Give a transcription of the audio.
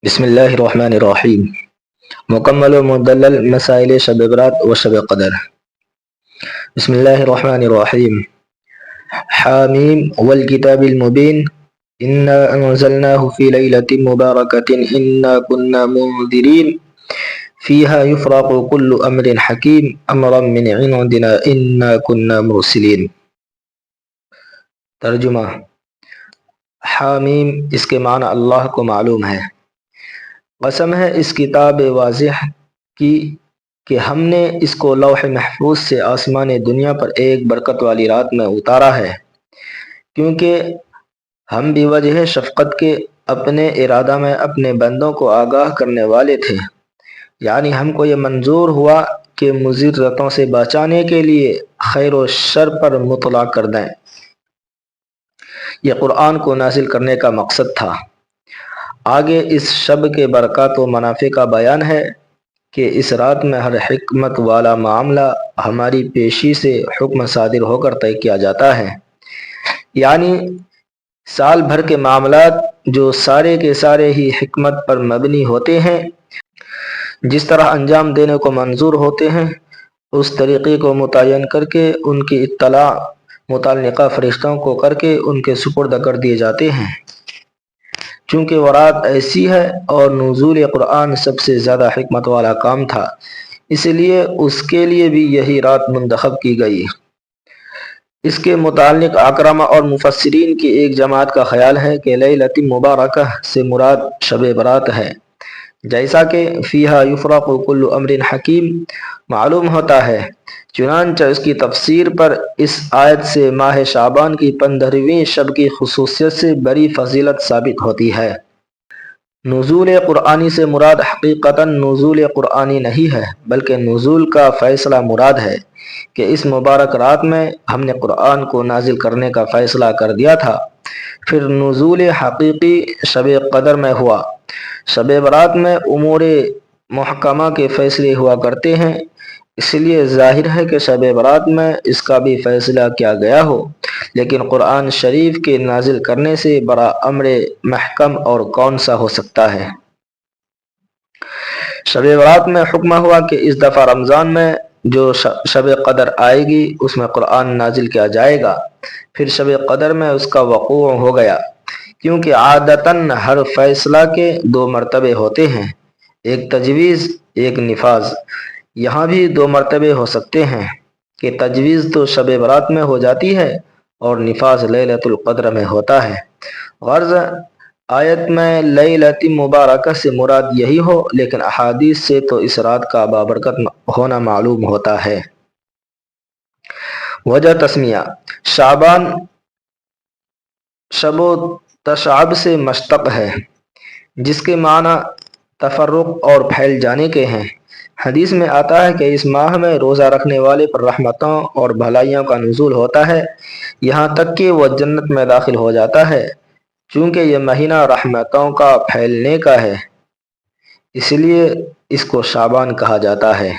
بسم اللہ الرحمن الرحیم۔ مکمل و مدلل مسائل شب برات و شب قدر۔ بسم اللہ الرحمن الرحیم۔ حامیم والکتاب المبین انا انزلناه فی لیلۃ مبارکۃ انا کنا منذرین فیہا یفرق کل امر حکیم امرا من عندنا انا کنا مرسلین۔ ترجمہ۔ حامیم اس کے معنی اللہ کو معلوم ہے۔ قسم ہے اس کتاب واضح کی کہ ہم نے اس کو لوح محفوظ سے آسمان دنیا پر ایک برکت والی رات میں اتارا ہے، کیونکہ ہم بھی وجہ شفقت کے اپنے ارادہ میں اپنے بندوں کو آگاہ کرنے والے تھے، یعنی ہم کو یہ منظور ہوا کہ مضرتوں سے بچانے کے لیے خیر و شر پر مطلع کر دیں۔ یہ قرآن کو نازل کرنے کا مقصد تھا۔ آگے اس شب کے برکات و منافع کا بیان ہے کہ اس رات میں ہر حکمت والا معاملہ ہماری پیشی سے حکم صادر ہو کر طے کیا جاتا ہے، یعنی سال بھر کے معاملات جو سارے کے سارے ہی حکمت پر مبنی ہوتے ہیں، جس طرح انجام دینے کو منظور ہوتے ہیں، اس طریقے کو متعین کر کے ان کی اطلاع متعلقہ فرشتوں کو کر کے ان کے سپرد کر دیے جاتے ہیں۔ چونکہ وہ رات ایسی ہے اور نزول قرآن سب سے زیادہ حکمت والا کام تھا، اس لیے اس کے لیے بھی یہی رات منتخب کی گئی۔ اس کے متعلق اکرامہ اور مفسرین کی ایک جماعت کا خیال ہے کہ لیلۃ مبارکہ سے مراد شب برات ہے، جیسا کہ فیہا یفرق کل امر حکیم معلوم ہوتا ہے۔ چنانچہ اس کی تفسیر پر اس آیت سے ماہ شعبان کی 15ویں شب کی خصوصیت سے بڑی فضیلت ثابت ہوتی ہے۔ نزول قرآنی سے مراد حقیقتاً نزول قرآنی نہیں ہے، بلکہ نزول کا فیصلہ مراد ہے کہ اس مبارک رات میں ہم نے قرآن کو نازل کرنے کا فیصلہ کر دیا تھا۔ پھر نزول حقیقی شب قدر میں ہوا۔ شب برات میں امور محکمہ کے فیصلے ہوا کرتے ہیں، اس لیے ظاہر ہے کہ شب برات میں اس کا بھی فیصلہ کیا گیا ہو، لیکن قرآن شریف کے نازل کرنے سے بڑا امر محکم اور کون سا ہو سکتا ہے۔ شب برات میں حکم ہوا کہ اس دفعہ رمضان میں جو شب قدر آئے گی اس میں قرآن نازل کیا جائے گا۔ پھر شب قدر میں اس کا وقوع ہو گیا، کیونکہ عادتاً ہر فیصلہ کے دو مرتبے ہوتے ہیں، ایک تجویز ایک نفاذ۔ یہاں بھی دو مرتبے ہو سکتے ہیں کہ تجویز تو شب برات میں ہو جاتی ہے اور نفاذ لیلۃ القدر میں ہوتا ہے۔ غرض آیت میں لیلۃ مبارکہ سے مراد یہی ہو، لیکن احادیث سے تو اس رات کا بابرکت ہونا معلوم ہوتا ہے۔ وجہ تسمیہ: شعبان شب و تشعب سے مشتق ہے، جس کے معنی تفرق اور پھیل جانے کے ہیں۔ حدیث میں آتا ہے کہ اس ماہ میں روزہ رکھنے والے پر رحمتوں اور بھلائیوں کا نزول ہوتا ہے، یہاں تک کہ وہ جنت میں داخل ہو جاتا ہے۔ چونکہ یہ مہینہ رحمتوں کا پھیلنے کا ہے، اس لیے اس کو شعبان کہا جاتا ہے۔